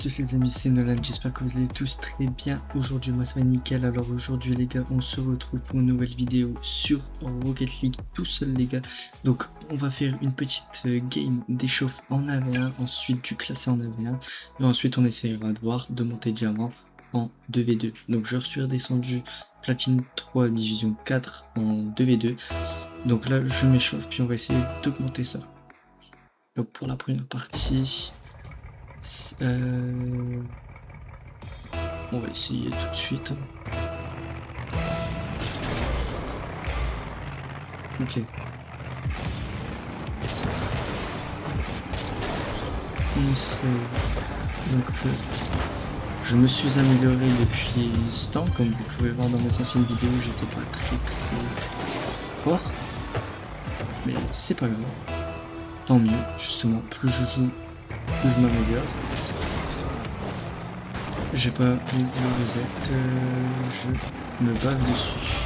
tous les amis, c'est Nolan, j'espère que vous allez tous très bien. Aujourd'hui moi ça va nickel. Alors aujourd'hui les gars, on se retrouve pour une nouvelle vidéo sur Rocket League tout seul les gars. Donc on va faire une petite game d'échauffe en AV1, ensuite du classé en AV1 et ensuite on essayera de voir de monter diamant en 2v2. Donc je suis redescendu platine 3 division 4 en 2v2. Donc là je m'échauffe puis on va essayer d'augmenter ça. Donc pour la première partie, on va essayer tout de suite. Ok. On essaie. Donc je me suis amélioré depuis ce temps, comme vous pouvez voir dans mes anciennes vidéos, j'étais pas très fort. Mais c'est pas grave. Tant mieux, justement, plus je joue, plus je m'améliore. J'ai pas eu le reset, je me bave dessus.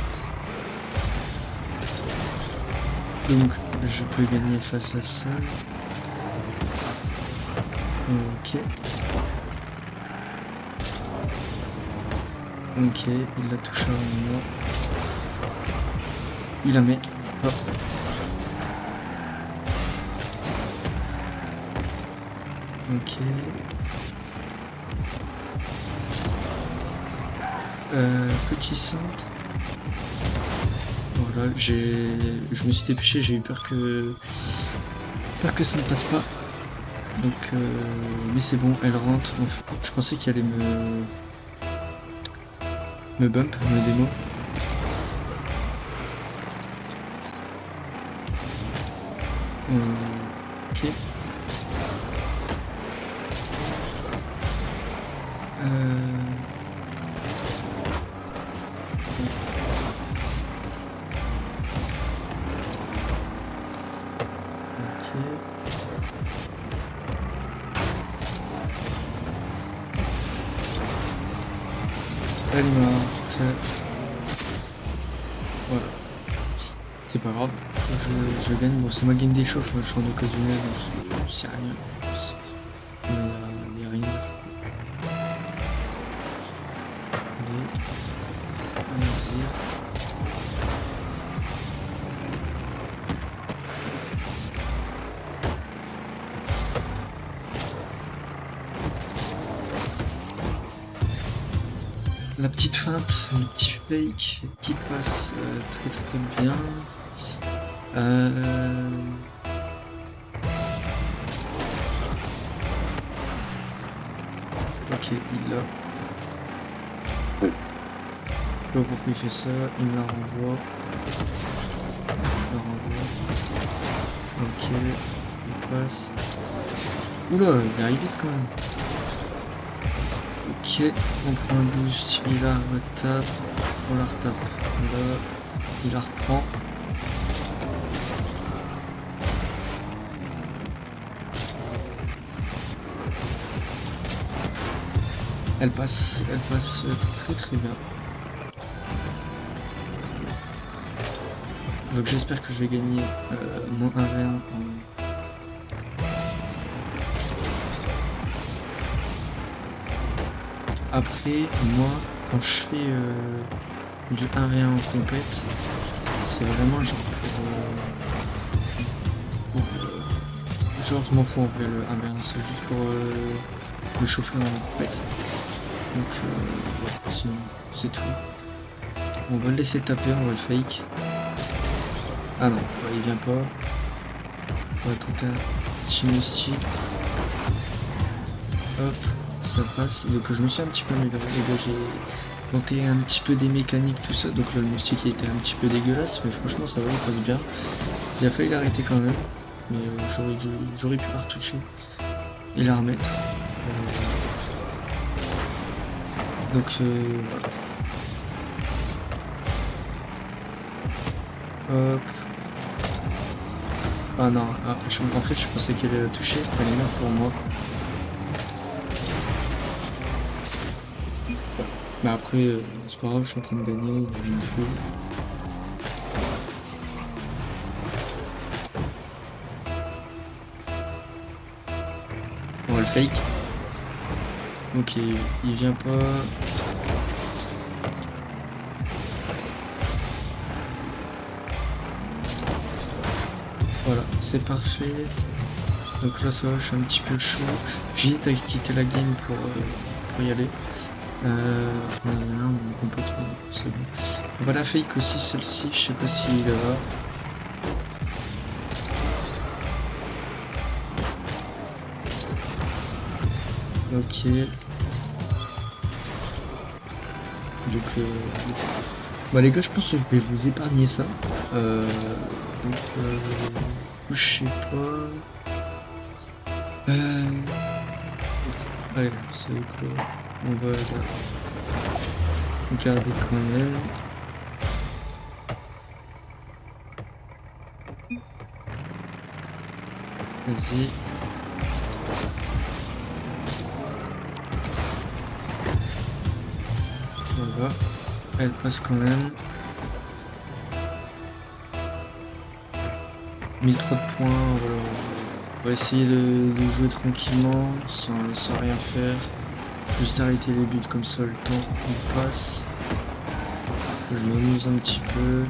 Donc je peux gagner face à ça. Ok. Ok, il l'a touché à moi. Il la met. Hop. Ok. Petit centre. Voilà, je me suis dépêché, j'ai eu peur que ça ne passe pas. Donc mais c'est bon, elle rentre. Je pensais qu'il allait me bump, me démo. Ok. Elle est morte. Voilà. C'est pas grave. Je gagne. Bon, c'est ma game d'échauffe. Je suis en occasionnel. C'est rien. Il n'y a rien de fou. Allez. La petite feinte, le petit fake qui passe très bien. Ok, il l'a. Je sais pas pourquoi il fait ça, il me la renvoie. Ok, il passe. Oula, il arrive vite quand même. Ok, on prend un boost, il la retape, on la retape. Là, il la reprend. Elle passe très bien. Donc j'espère que je vais gagner mon 1v1 Après, moi, quand je fais du 1v1 en compète, c'est vraiment genre genre je m'en fous en vrai le 1v1, c'est juste pour me chauffer en compète. Donc ouais, sinon c'est tout. On va le laisser taper, on va le fake. Ah non, ouais, il vient pas. On va tenter un petit moustique. Hop, ça passe. Donc je me suis un petit peu amélioré. J'ai monté un petit peu des mécaniques, tout ça. Donc là, le moustique était un petit peu dégueulasse, mais franchement ça va, il passe bien. Il a failli l'arrêter quand même, mais j'aurais pu la retoucher et la remettre. Donc voilà. Hop. Ah non, en fait je pensais qu'elle allait la toucher, elle est morte pour moi. Mais après, c'est pas grave, je suis en train de gagner, il me faut. On va le fake. Ok, il vient pas. Voilà, c'est parfait. Donc là ça va, je suis un petit peu chaud. J'hésite à quitter la game pour y aller. Non, complètement, c'est bon. On va la fake aussi celle-ci, je sais pas s'il est là. Ok. Donc bah les gars, je pense que je vais vous épargner ça. Donc je sais pas. Allez, c'est quoi? On va garder quand même. Vas-y. Voilà. Elle passe quand même. 1003 de points, voilà. On va essayer de jouer tranquillement, sans rien faire. Juste arrêter les buts comme ça, le temps il passe. Je m'amuse un petit peu.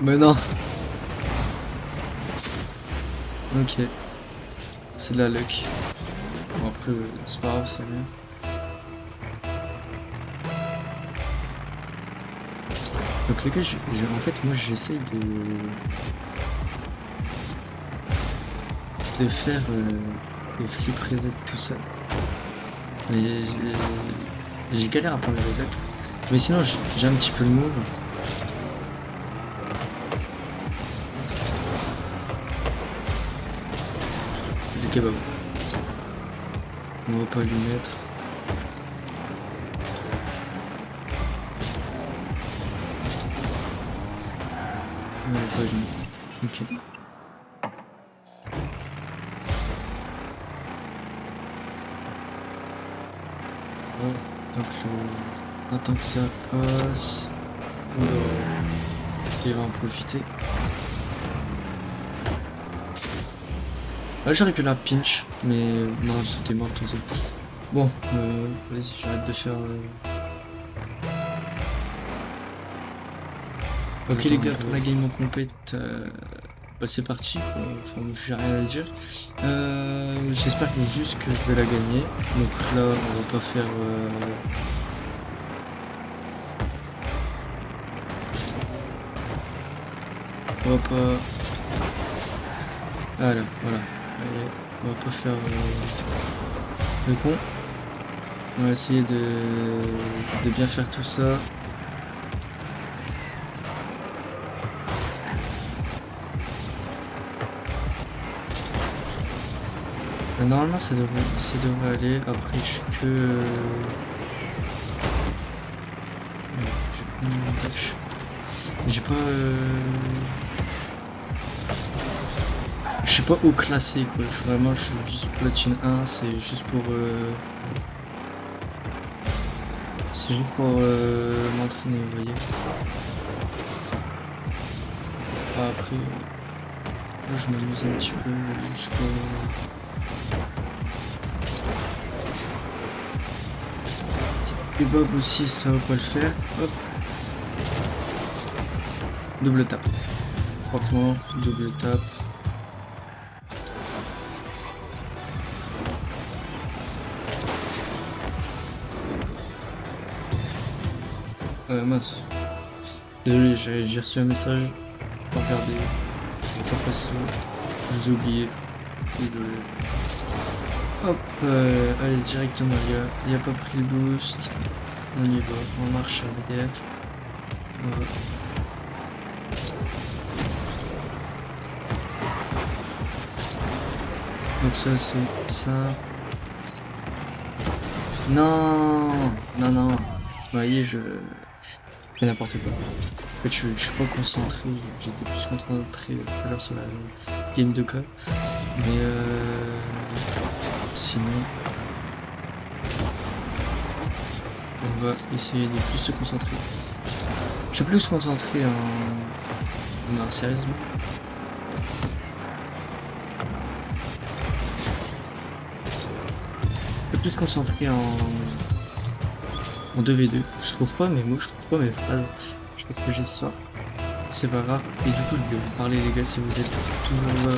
Mais non. Ok. C'est de la luck. Bon après, c'est pas grave, c'est rien. Donc les gars, en fait, moi j'essaye de faire des flip reset tout ça. Mais j'ai galère à prendre les reset. Mais sinon, j'ai un petit peu le move. Du kebab. On va pas lui mettre. On va pas lui mettre. Ok. Attends que ça passe. Il va en profiter. Là j'aurais pu la pinch, mais non, c'était mort tout ça. Bon, vas-y, j'arrête de faire. Ok les gars, pour la game en compète, bah, c'est parti. Enfin, j'ai rien à dire. J'espère que juste que je vais la gagner. Donc là, on va pas faire. On va pas. Voilà. Allez, on va pas faire le con. On va essayer de bien faire tout ça. Normalement ça devrait aller. Après je suis que j'ai pas je suis pas haut classé quoi. Vraiment je suis juste platine 1, c'est juste pour m'entraîner, vous voyez. Après là, je m'amuse un petit peu, je peux. Et Bob aussi, ça va pas le faire. Hop. Double tap. Franchement, double tap. Mince. Désolé, j'ai reçu un message. Pas regarder. J'ai pas passé. Je vous ai oublié. Désolé. Hop, allez directement, il a pas pris le boost. On y va, on marche arrière. Voilà. Donc ça c'est ça. Non. Vous voyez, je fais n'importe quoi. En fait, je suis pas concentré. J'étais plus concentré tout à l'heure sur la game de cas. Mais sinon. on va essayer de plus se concentrer. Je vais plus se concentrer en... Non, sérieusement. Je vais plus se concentrer en 2v2. Je trouve pas mes mots, je trouve pas mes phrases. Je sais pas ce que j'ai ce soir. C'est pas grave. Et du coup, je vais vous parler, les gars, si vous êtes toujours là.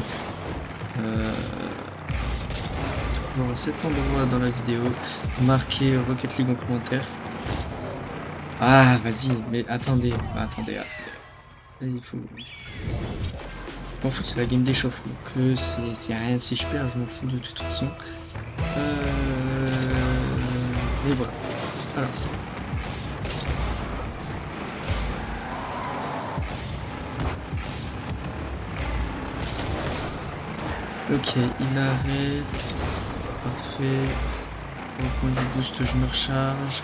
Toujours à cet endroit dans la vidéo. Marquez Rocket League en commentaire. Ah, vas-y, mais attendez. Attendez. Il faut... Je m'en fous, c'est la game d'échauffe. Donc c'est rien, si je perds, je m'en fous de toute façon. Et voilà. Alors. Ok, il arrête. Parfait. Au point du boost, je me recharge.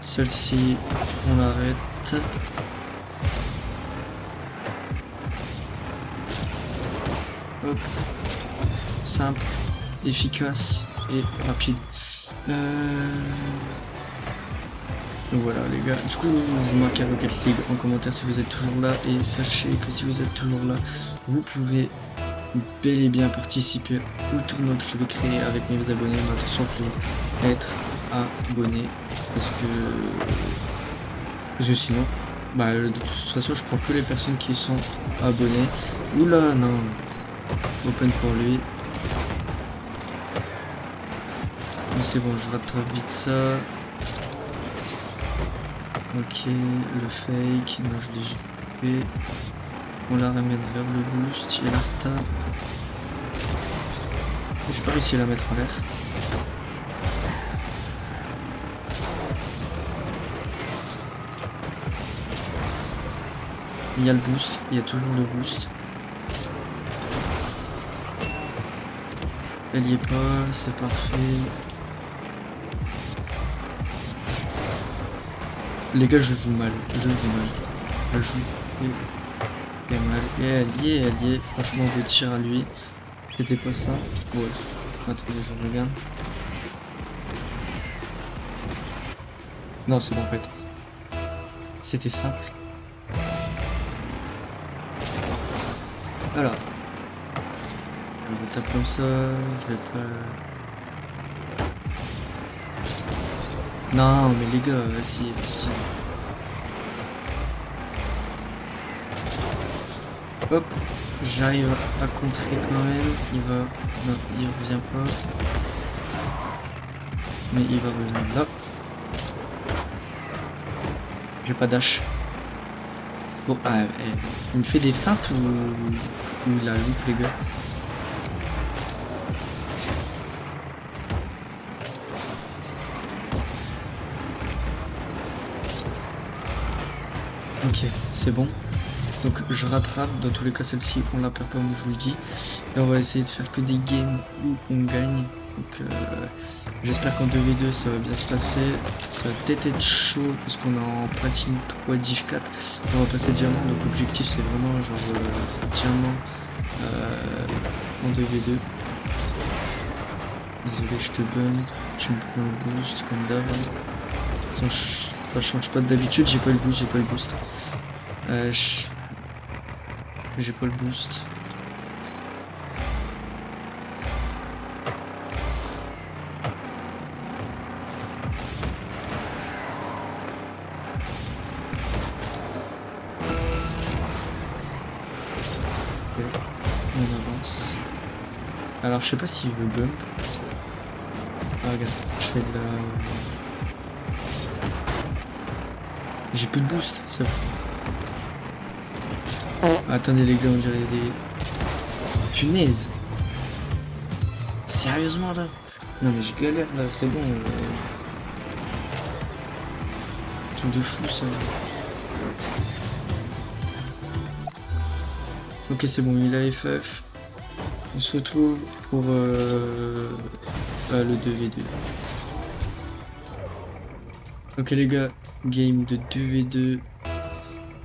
Celle-ci, on l'arrête. Hop. Simple, efficace et rapide. Donc voilà les gars, du coup vous marquez Rocket League en commentaire si vous êtes toujours là, et sachez que si vous êtes toujours là, vous pouvez bel et bien participer au tournoi que je vais créer avec mes abonnés. Mais attention, il faut être abonné parce que sinon, bah, de toute façon je prends que les personnes qui sont abonnées. Oula, non, open pour lui. Mais c'est bon, je rattrape vite ça. Ok, le fake, non je l'ai fait. On la ramène vers le boost, il la retape. J'ai pas réussi à la mettre en l'air. Il y a le boost, il y a toujours le boost. Elle y est pas, c'est parfait. Les gars, je joue mal, Je joue mal. Et elle y est. Franchement, on veut tirer à lui. C'était pas ça. Ouais. Attendez, je regarde. Non, c'est bon en fait. C'était simple. Alors. Je vais taper comme ça. Je vais pas... Non, mais les gars, si. Hop, j'arrive à contrer quand même. Non, il revient pas. Mais il va revenir là. J'ai pas dash. Bon, il me fait des feintes ou il a loupé les gars. Ok, c'est bon. Donc je rattrape, dans tous les cas celle-ci on la perd pas, je vous le dis. Et on va essayer de faire que des games où on gagne. Donc j'espère qu'en 2v2 ça va bien se passer. Ça va peut-être être chaud parce qu'on est en platine 3 div 4. On va passer diamant, donc l'objectif c'est vraiment genre diamant en 2v2. Désolé, je te bump, tu me prends le boost comme d'hab. Ça change pas d'habitude, j'ai pas le boost. J'ai pas le boost. Okay. On avance. Alors je sais pas s'il veut bump. Ah regarde, je fais de la... J'ai plus de boost, ça. Attendez les gars, on dirait des... Punaise. Sérieusement là? Non mais je galère là, c'est bon. Truc de fou ça. Ok c'est bon, il a FF. On se retrouve pour le 2v2. Ok les gars, game de 2v2.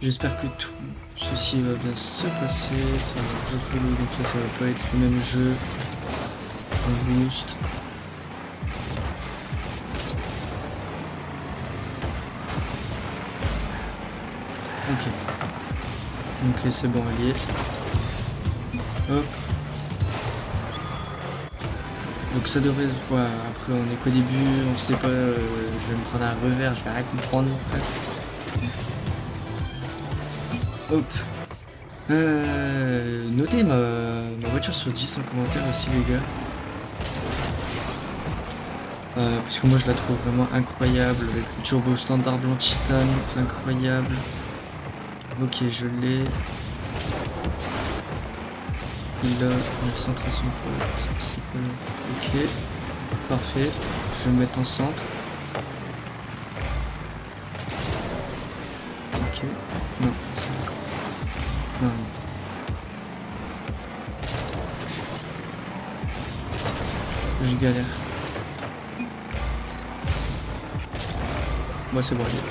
J'espère que tout ceci va bien se passer. Enfin, je follow, donc là ça va pas être le même jeu. Un boost. Ok. Ok, c'est bon, elle y est. Hop. Donc ça devrait... Ouais, après on est qu'au début, on sait pas... je vais me prendre un revers, je vais rien comprendre mon frère. Hop. Notez ma voiture sur 10 en commentaire aussi les gars. Parce que moi je la trouve vraiment incroyable avec le turbo standard blanc titane, incroyable. Ok, je l'ai. Il a une centre à son pote. C'est quoi là? Ok, parfait. Je vais me mettre en centre. Ok. Non, c'est... Non. Je galère. Moi c'est bon, allez.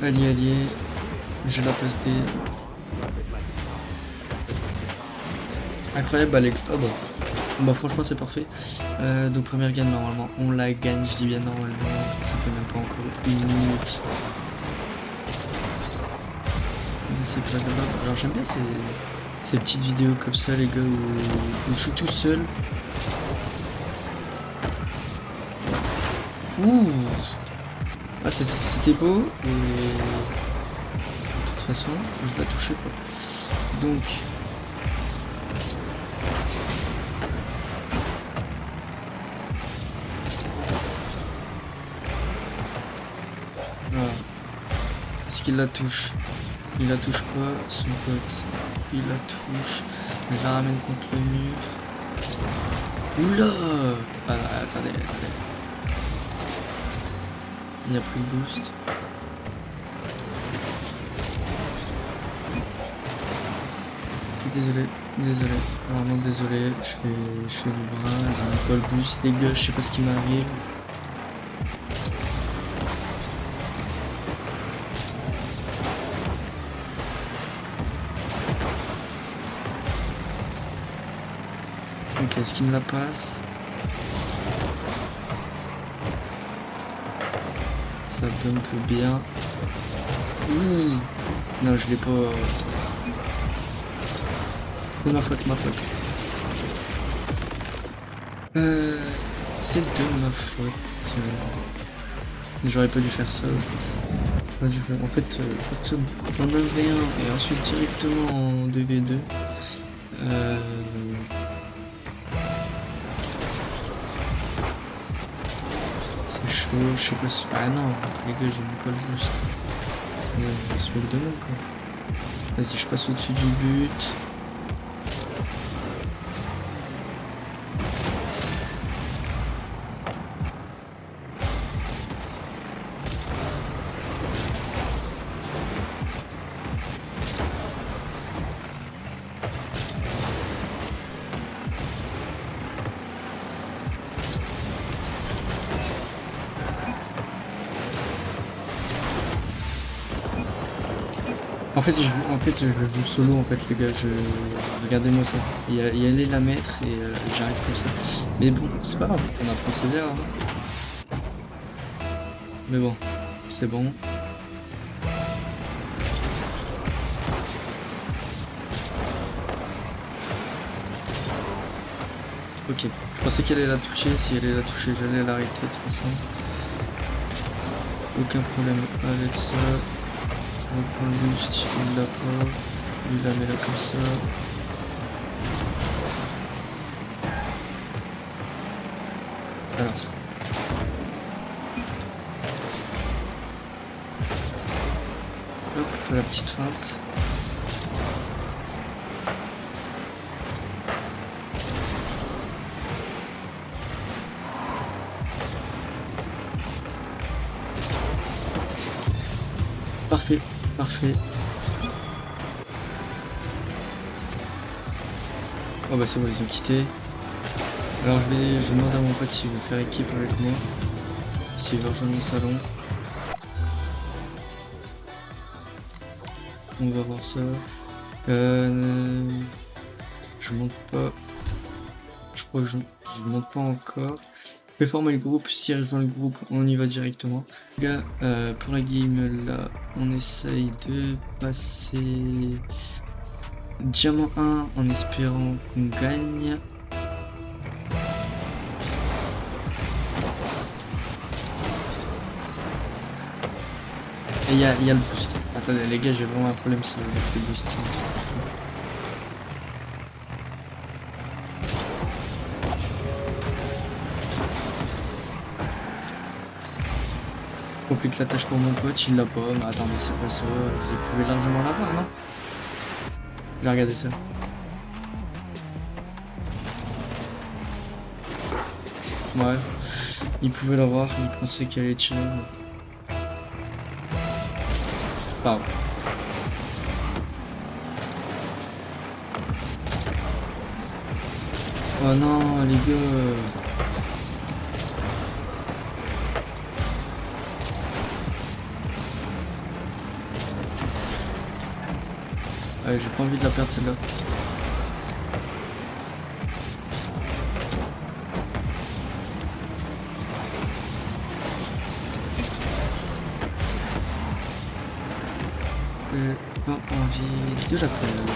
Allié. Je la passe D. Incroyable, allez. Oh bah. Bah franchement c'est parfait. Donc première game normalement on la gagne, je dis bien normalement. Ça fait même pas encore une minute. Mais c'est pas grave. Alors j'aime bien ces petites vidéos comme ça les gars où je joue tout seul. Ouh. Ah c'était beau et de toute façon je la touchais pas. Donc voilà. Est-ce qu'il la touche? Il la touche pas, son pote. Il la touche. Je la ramène contre le mur. Oula. Ah, attendez. Il n'y a plus de boost. Désolé, vraiment désolé, je fais le bras, j'ai pas le boost, les gars, je sais pas ce qui m'arrive. Ok, est-ce qu'il me la passe? Ça pump bien. Non, je l'ai pas... C'est ma faute. C'est de ma faute. J'aurais pas dû faire ça. En fait, partir en 1v1 et ensuite directement en 2v2. C'est chaud, je sais pas si... Ah non, les gars, j'ai même pas le boost. Je se moque de moi quoi. Vas-y, je passe au-dessus du but. En fait, je joue solo en fait les gars, regardez-moi ça. Il y allait la mettre et j'arrive comme ça. Mais bon, c'est pas grave, on apprend ses erreurs. Hein. Mais bon, c'est bon. Ok, je pensais qu'elle allait la toucher, si elle allait la toucher, j'allais l'arrêter de toute façon. Aucun problème avec ça. On prend le boost, il l'a pas, il la met là comme ça. Alors. Hop, la petite feinte. Parfait. Oh bah c'est bon, ils ont quitté. Alors je vais demander à mon pote s'il veut faire équipe avec moi. S'il veut rejoindre mon salon. On va voir ça. Je monte pas. Je crois que je monte pas encore. Je vais former le groupe, si rejoint le groupe, on y va directement. Les gars, pour la game là, on essaye de passer Diamant 1 en espérant qu'on gagne. Et il y a le boost. Attendez les gars, j'ai vraiment un problème avec le boost. Complique la tâche pour mon pote, il l'a pas, mais attendez, c'est pas ça, vous pouvez largement l'avoir, non? Là, regardez ça. Ouais, il pouvait l'avoir, il pensait qu'elle allait tirer. Pas grave. Oh non, les gars. Ouais, j'ai pas envie de la perdre celle-là. J'ai pas envie de la perdre.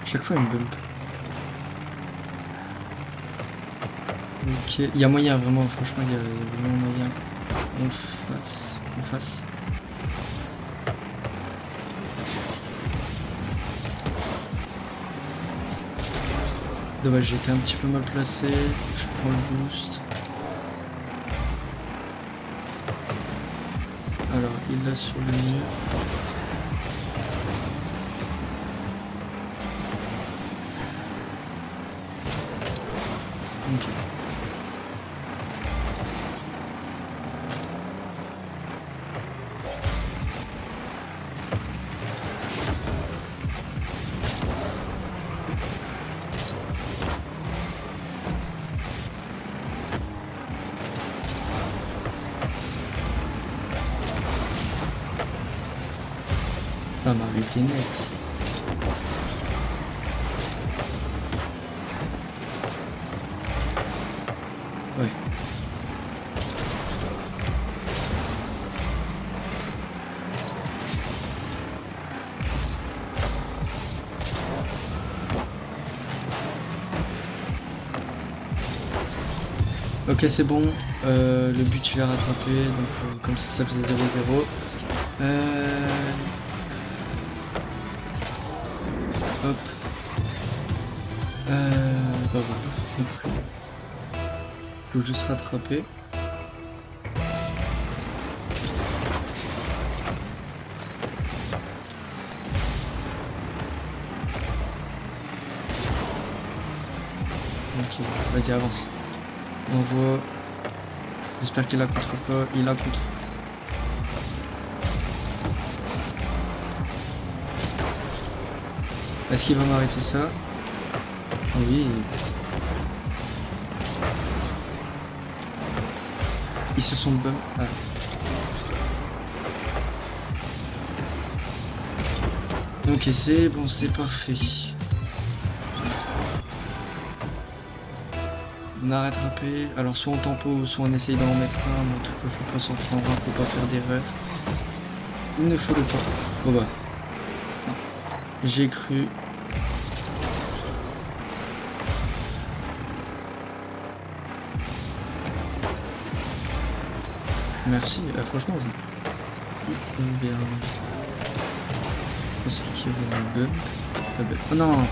Chaque fois une bump. Ok, il y a moyen vraiment, franchement il y a vraiment moyen. On fasse. Dommage, j'étais un petit peu mal placé. Je prends le boost. Alors, il l'a sur le mur. Ok. Ça m'a arrêté net. Ouais. Ok, c'est bon. Le but il est rattrapé, donc comme ça faisait 0-0. Hop. Bah voilà. Faut juste rattraper. Ok, vas-y avance. On voit. J'espère qu'il la contre pas. Il la contre. Est-ce qu'il va m'arrêter ça? Oui. Ils se sont bum. Ah. Ok, c'est bon, c'est parfait. On a rattrapé. Alors, soit on tempo, soit on essaye d'en mettre un. Mais en tout cas, faut pas s'en prendre un, faut pas faire d'erreur. Il ne faut le pas. Bon bah. J'ai cru. Merci, franchement, je bien. Je pense qu'il y avait un bug. Oh non!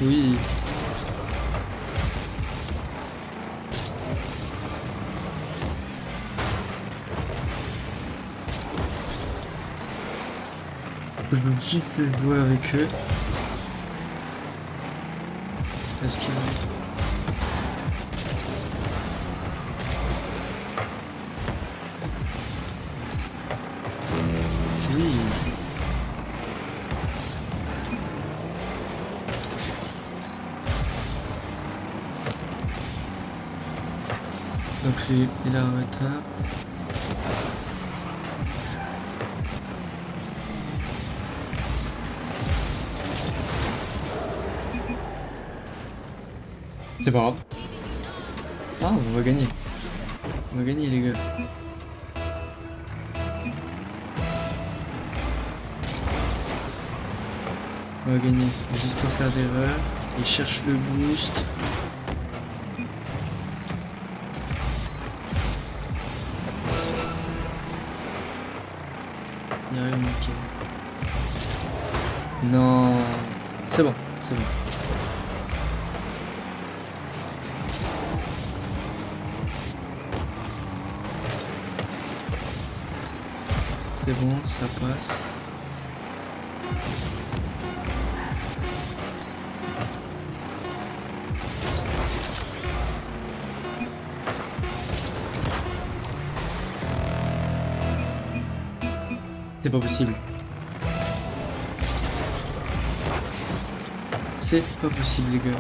Oui. Je veux juste jouer avec eux. Parce que... boucler et la reta. C'est pas grave. Ah, on va gagner. On va gagner, les gars. On va gagner. Juste pas faire d'erreur. Il cherche le boost. Il arrive nickel. Non. C'est bon, c'est bon. C'est bon, ça passe. C'est pas possible. C'est pas possible, les gars.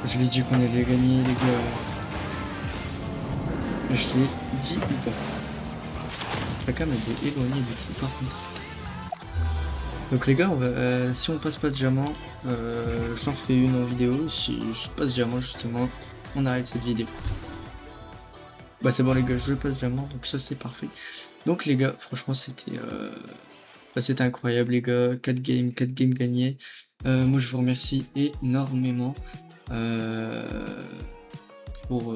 Je l'ai dit qu'on allait gagner, les gars. Je l'ai dit ou pas? La cam elle est éloignée du fou par contre. Donc les gars, on va, si on passe pas de diamant, j'en fais une en vidéo. Si je passe diamant justement, on arrête cette vidéo. Bah c'est bon les gars, je passe diamant, donc ça c'est parfait. Donc les gars, franchement c'était c'était incroyable les gars, 4 games gagnés. Moi je vous remercie énormément pour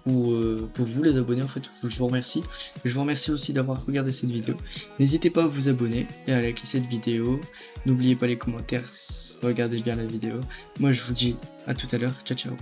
vous les abonnés en fait, je vous remercie. Et je vous remercie aussi d'avoir regardé cette vidéo. N'hésitez pas à vous abonner et à liker cette vidéo. N'oubliez pas les commentaires, regardez bien la vidéo. Moi je vous dis à tout à l'heure, ciao ciao.